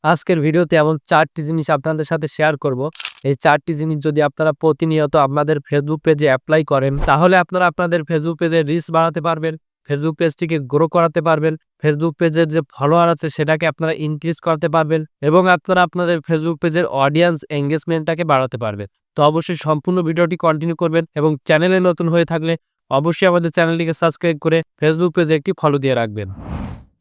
আজকের ভিডিওতে এমন ৪টি জিনিস আপনাদের সাথে শেয়ার করব। এই ৪টি জিনিস যদি আপনারা প্রতিনিয়ত আপনাদের ফেসবুক পেজে এপ্লাই করেন, তাহলে আপনারা আপনাদের ফেসবুক পেজের রিচ বাড়াতে পারবেন, ফেসবুক পেজটিকে গ্রো করাতে পারবেন, ফেসবুক পেজের যে ফলোয়ার আছে সেটাকে আপনারা ইনক্রিজ করতে পারবেন এবং আপনারা আপনাদের ফেসবুক পেজের অডিয়েন্স এঙ্গেজমেন্টটাকে বাড়াতে পারবেন। তো অবশ্যই সম্পূর্ণ ভিডিওটি কন্টিনিউ করবেন এবং চ্যানেলে নতুন হয়ে থাকলে অবশ্যই আমাদের চ্যানেলটিকে সাবস্ক্রাইব করে ফেসবুক পেজে একটি ফলো দিয়ে রাখবেন।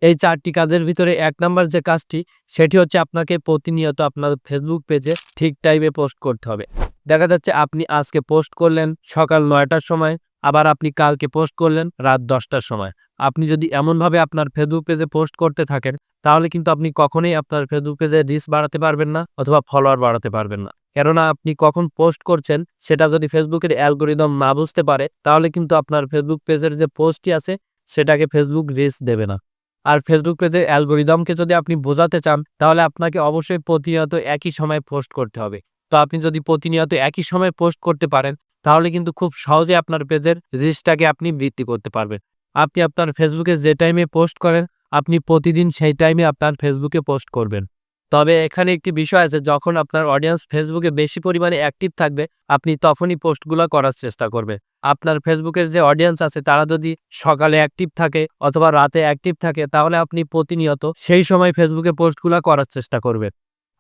এই ৪টি কাজের ভিতরে ১ নাম্বার যে কাজটি সেটি হচ্ছে আপনাকে প্রতিনিয়ত আপনার ফেসবুক পেজে ঠিক টাইমে পোস্ট করতে হবে। দেখা যাচ্ছে আপনি আজকে পোস্ট করলেন সকাল ৯টার সময়, আবার আপনি কালকে পোস্ট করলেন রাত ১০টার সময়। আপনি যদি এমনভাবে আপনার ফেসবুক পেজে পোস্ট করতে থাকেন, তাহলে কিন্তু আপনি কখনোই আপনার ফেসবুক পেজে রিচ বাড়াতে পারবেন না অথবা ফলোয়ার বাড়াতে পারবেন না। কেননা আপনি কখন পোস্ট করছেন সেটা যদি ফেসবুকের অ্যালগরিদম না বুঝতে পারে, তাহলে কিন্তু আপনার ফেসবুক পেজের যে পোস্টটি আছে সেটাকে ফেসবুক রিচ দেবে না। আর ফেসবুক পেজের অ্যালগরিদমকে যদি আপনি বোঝাতে চান, তাহলে আপনাকে অবশ্যই প্রতিনিয়ত একই সময় পোস্ট করতে হবে। তো আপনি যদি প্রতিনিয়ত একই সময় পোস্ট করতে পারেন, তাহলে কিন্তু খুব সহজে আপনার পেজের রিচটাকে আপনি বৃদ্ধি করতে পারবেন। আপনি আপনার ফেসবুকে যে টাইমে পোস্ট করেন, আপনি প্রতিদিন সেই টাইমে আপনার ফেসবুকে পোস্ট করবেন। তবে এখানে একটি বিষয় আছে, যখন আপনার অডিয়েন্স ফেসবুকে বেশি পরিমাণে অ্যাক্টিভ থাকবে, আপনি তখনই পোস্টগুলো করার চেষ্টা করবেন। আপনার ফেসবুকের যে অডিয়েন্স আছে তারা যদি সকালে অ্যাক্টিভ থাকে অথবা রাতে অ্যাক্টিভ থাকে, তাহলে আপনি প্রতিনিয়ত সেই সময় ফেসবুকে পোস্টগুলো করার চেষ্টা করবেন।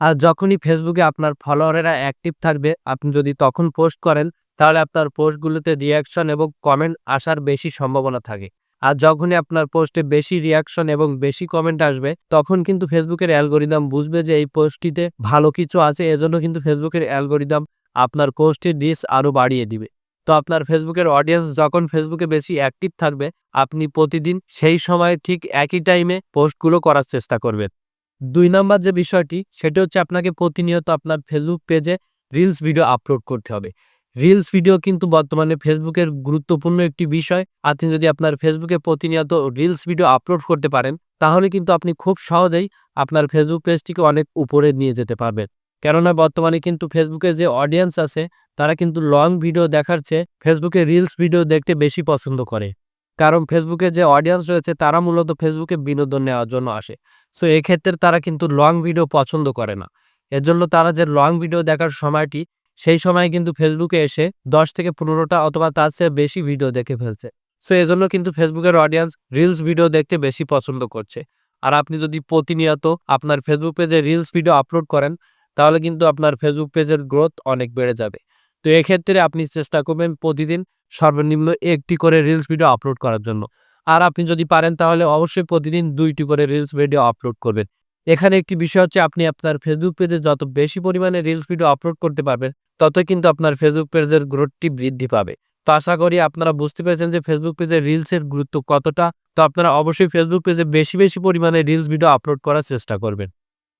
আর যখনই ফেসবুকে আপনার ফলোয়ারেরা অ্যাক্টিভ থাকবে, আপনি যদি তখন পোস্ট করেন, তাহলে আপনার পোস্টগুলোতে রিয়াকশন এবং কমেন্ট আসার বেশি সম্ভাবনা থাকে। আর যখনই আপনার পোস্টে বেশি রিয়াকশন এবং বেশি কমেন্ট আসবে, তখন কিন্তু ফেসবুকের অ্যালগরিদম বুঝবে যে এই পোস্টটিতে ভালো কিছু আছে, এজন্য কিন্তু ফেসবুকের অ্যালগরিদম আপনার পোস্টের রিচ আরও বাড়িয়ে দিবে। তো আপনার ফেসবুকের অডিয়েন্স যখন ফেসবুকে বেশি অ্যাক্টিভ থাকবে, আপনি প্রতিদিন সেই সময়ে ঠিক একই টাইমে পোস্টগুলো করার চেষ্টা করবেন। ২ নাম্বার যে বিষয়টি সেটি হচ্ছে আপনাকে প্রতিনিয়ত আপনার ফেসবুক পেজে রিলস ভিডিও আপলোড করতে হবে। রিলস ভিডিও কিন্তু বর্তমানে ফেসবুকের গুরুত্বপূর্ণ একটি বিষয়। আপনি যদি আপনার ফেসবুকে প্রতিনিয়ত রিলস ভিডিও আপলোড করতে পারেন, তাহলে কিন্তু আপনি খুব সহজেই আপনার ফেসবুক পেজটিকে অনেক উপরে নিয়ে যেতে পারবেন। কেননা বর্তমানে কিন্তু ফেসবুকে যে অডিয়েন্স আছে তারা কিন্তু লং ভিডিও দেখার চেয়ে ফেসবুকে রিলস ভিডিও দেখতে বেশি পছন্দ করে। কারণ ফেসবুকে যে অডিয়েন্স রয়েছে তারা মূলত ফেসবুকে বিনোদন নেওয়ার জন্য আসে। সো এক্ষেত্রে তারা কিন্তু লং ভিডিও পছন্দ করে না। এজন্য তারা যে লং ভিডিও দেখার সময়টি, সেই সময় কিন্তু ফেসবুকে এসে ১০ থেকে ১৫টা অথবা তার চেয়ে বেশি ভিডিও দেখে ফেলছে। সো এজন্য কিন্তু ফেসবুকের অডিয়েন্স রিলস ভিডিও দেখতে বেশি পছন্দ করছে। আর আপনি যদি প্রতিনিয়ত আপনার ফেসবুক পেজে রিলস ভিডিও আপলোড করেন, তাহলে কিন্তু আপনার ফেসবুক পেজের গ্রোথ অনেক বেড়ে যাবে। তো এক্ষেত্রে আপনি চেষ্টা করবেন প্রতিদিন সর্বনিম্ন ১টি করে রিলস ভিডিও আপলোড করার জন্য। আর আপনি যদি পারেন তাহলে অবশ্যই প্রতিদিন ২টি করে রিলস ভিডিও আপলোড করবেন। এখানে একটি বিষয় হচ্ছে, আপনি আপনার ফেসবুক পেজে যত বেশি পরিমাণে রিলস ভিডিও আপলোড করতে পারবেন, ততই কিন্তু আপনার ফেসবুক পেজের গ্রোথটি বৃদ্ধি পাবে। তো আশা করি আপনারা বুঝতে পেরেছেন যে ফেসবুক পেজে রিলসের গুরুত্ব কতটা। তো আপনারা অবশ্যই ফেসবুক পেজে বেশি বেশি পরিমাণে রিলস ভিডিও আপলোড করার চেষ্টা করবেন।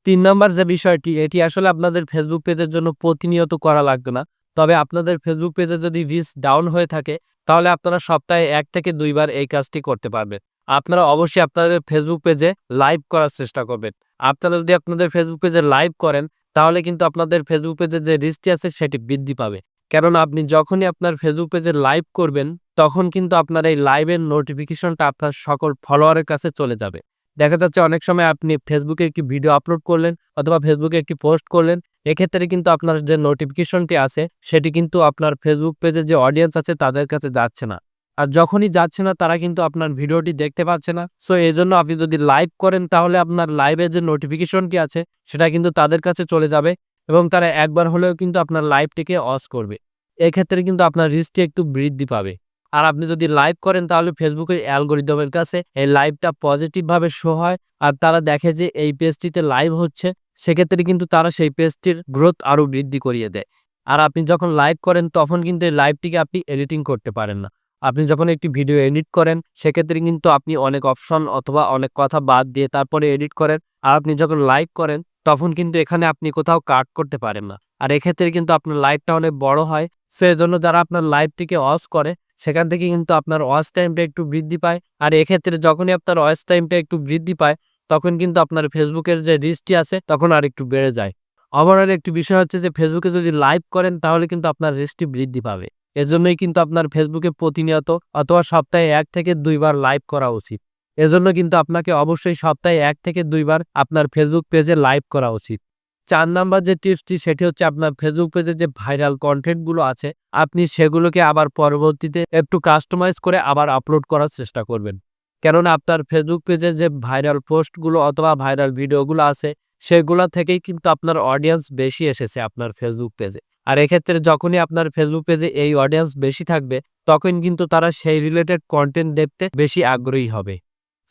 ৩ নাম্বার যে বিষয়টি, এটি আসলে আপনাদের ফেসবুক পেজের জন্য প্রতিনিয়ত করা লাগবে না। তবে আপনাদের ফেসবুক পেজে যদি রিচ ডাউন হয়ে থাকে, তাহলে আপনারা সপ্তাহে ১ থেকে ২ বার এই কাজটি করতে পারবেন। আপনারা অবশ্যই আপনাদের ফেসবুক পেজে লাইভ করার চেষ্টা করবেন। আপনারা যদি আপনাদের ফেসবুক পেজে লাইভ করেন, তাহলে কিন্তু আপনাদের ফেসবুক পেজের যে রিচটি আছে সেটি বৃদ্ধি পাবে। কেননা আপনি যখনই আপনার ফেসবুক পেজে লাইভ করবেন, তখন কিন্তু আপনার এই লাইভের নোটিফিকেশনটা আপনার সকল ফলোয়ারের কাছে চলে যাবে। দেখা যাচ্ছে অনেক সময় আপনি ফেসবুকে একটি ভিডিও আপলোড করলেন অথবা ফেসবুকে একটি পোস্ট করলেন, এক্ষেত্রে কিন্তু আপনার যে নোটিফিকেশনটি আছে সেটি কিন্তু আপনার ফেসবুক পেজে যে অডিয়েন্স আছে তাদের কাছে যাচ্ছে না। আর যখনই যাচ্ছে না, তারা কিন্তু আপনার ভিডিওটি দেখতে পাচ্ছে না। সো এজন্য আপনি যদি লাইভ করেন, তাহলে আপনার লাইভের যে নোটিফিকেশনটি আছে সেটা কিন্তু তাদের কাছে চলে যাবে এবং তারা একবার হলেও কিন্তু আপনার লাইভটিকে ওয়াচ করবে। এক্ষেত্রে কিন্তু আপনার রিচটি একটু বৃদ্ধি পাবে। আর আপনি যদি লাইভ করেন, তাহলে ফেসবুকের অ্যালগরিদমের কাছে এই লাইভটা পজিটিভভাবে শো হয়। আর তারা দেখে যে এই পেজটিতে লাইভ হচ্ছে, সেক্ষেত্রে কিন্তু তারা সেই পেজটির গ্রোথ আরও বৃদ্ধি করিয়ে দেয়। আর আপনি যখন লাইভ করেন, তখন কিন্তু এই লাইভটিকে আপনি এডিটিং করতে পারেন না। আপনি যখন একটি ভিডিও এডিট করেন, সেক্ষেত্রে কিন্তু আপনি অনেক অপশন অথবা অনেক কথা বাদ দিয়ে তারপরে এডিট করেন। আর আপনি যখন লাইভ করেন, তখন কিন্তু এখানে আপনি কোথাও কাট করতে পারেন না। আর এক্ষেত্রে কিন্তু আপনার লাইভটা অনেক বড় হয়। সেজন্য যারা আপনার লাইভটিকে ওয়াচ করে, সেখান থেকে কিন্তু আপনার ওয়াচ টাইমটা একটু বৃদ্ধি পায়। আর এক্ষেত্রে যখনই আপনার ওয়াচ টাইমটা একটু বৃদ্ধি পায়, তখন কিন্তু আপনার ফেসবুকের যে রিচটি আছে তখন আর একটু বেড়ে যায়। ওভারঅল একটি বিষয় হচ্ছে যে ফেসবুকে যদি লাইভ করেন, তাহলে কিন্তু আপনার রিচটি বৃদ্ধি পাবে। এজন্যই কিন্তু আপনার ফেসবুকে প্রতিনিয়ত অথবা সপ্তাহে ১ থেকে ২ বার লাইভ করা উচিত। এজন্য কিন্তু আপনাকে অবশ্যই সপ্তাহে 1 থেকে 2 বার আপনার ফেসবুক পেজে লাইভ করা উচিত। 4 নাম্বার যে টিপসটি সেটি হচ্ছে আপনার ফেসবুক পেজে যে ভাইরাল কনটেন্ট গুলো আছে আপনি সেগুলোকে আবার পরবর্তীতে একটু কাস্টমাইজ করে আবার আপলোড করার চেষ্টা করবেন। কেননা আপনার ফেসবুক পেজে যে ভাইরাল পোস্টগুলো অথবা ভাইরাল ভিডিওগুলো আছে সেগুলা থেকেই কিন্তু আপনার অডিয়েন্স বেশি এসেছে আপনার ফেসবুক পেজে। আর এক্ষেত্রে যখনই আপনার ফেসবুক পেজে এই অডিয়েন্স বেশি থাকবে তখন কিন্তু তারা সেই রিলেটেড কন্টেন্ট দেখতে বেশি আগ্রহী হবে।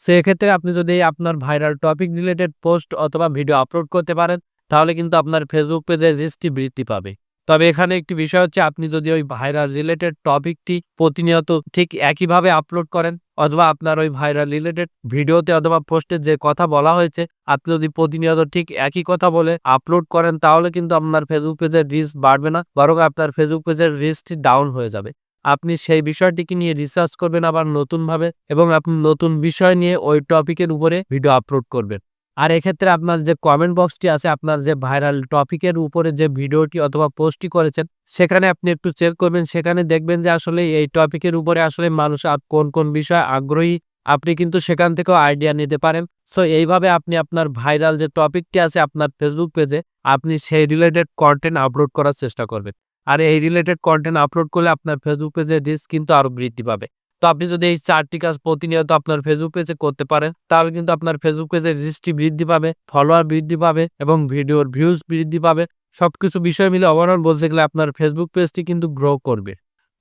সেক্ষেত্রে আপনি যদি আপনার ভাইরাল টপিক রিলেটেড পোস্ট অথবা ভিডিও আপলোড করতে পারেন তাহলে কিন্তু আপনার ফেসবুক পেজের রিচটি বৃদ্ধি পাবে। তবে এখানে একটি বিষয় হচ্ছে আপনি যদি ওই ভাইরাল রিলেটেড টপিকটি প্রতিনিয়ত ঠিক একইভাবে আপলোড করেন অথবা আপনার ওই ভাইরাল রিলেটেড ভিডিওতে অথবা পোস্টে যে কথা বলা হয়েছে আপনি যদি প্রতিনিয়ত ঠিক একই কথা বলে আপলোড করেন তাহলে কিন্তু আপনার ফেসবুক পেজের রিচ বাড়বে না, বরং আপনার ফেসবুক পেজের রিচটি ডাউন হয়ে যাবে। আপনি সেই বিষয়টিকে নিয়ে রিসার্চ করবেন আবার নতুনভাবে এবং আপনি নতুন বিষয় নিয়ে ওই টপিকের উপরে ভিডিও আপলোড করবেন। আর এক্ষেত্রে আপনার যে কমেন্ট বক্সটি আছে আপনার যে ভাইরাল টপিকের উপরে যে ভিডিওটি অথবা পোস্টটি করেছেন সেখানে আপনি একটু চেক করবেন, সেখানে দেখবেন যে আসলে এই টপিকের উপরে আসলে মানুষ কোন কোন বিষয়ে আগ্রহী আপনি কিন্তু সেখান থেকেও আইডিয়া নিতে পারেন। সো এইভাবে আপনি আপনার ভাইরাল যে টপিকটি আছে আপনার ফেসবুক পেজে আপনি সেই রিলেটেড কন্টেন্ট আপলোড করার চেষ্টা করবেন। আর এই রিলেটেড কন্টেন্ট আপলোড করলে আপনার ফেসবুক পেজের রিচ কিন্তু আরো বৃদ্ধি পাবে। তো আপনি যদি এই 4টি কাজ প্রতিনিয়ত আপনার ফেসবুক পেজে করতে পারেন তাহলে কিন্তু আপনার ফেসবুক পেজের রিচটি বৃদ্ধি পাবে, ফলোয়ার বৃদ্ধি পাবে এবং ভিডিওর ভিউজ বৃদ্ধি পাবে। সবকিছু বিষয় মিলে ওভারঅল বলতে গেলে আপনার ফেসবুক পেজটি কিন্তু গ্রো করবে।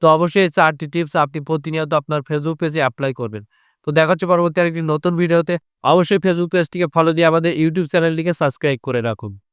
তো অবশ্যই এই 4টি টিপস আপনি প্রতিনিয়ত আপনার ফেসবুক পেজে অ্যাপ্লাই করবেন। তো দেখা হচ্ছে পরবর্তী আরেকটি নতুন ভিডিওতে। অবশ্যই ফেসবুক পেজটিকে ফলো দিয়ে আমাদের ইউটিউব চ্যানেলটিকে সাবস্ক্রাইব করে রাখুন।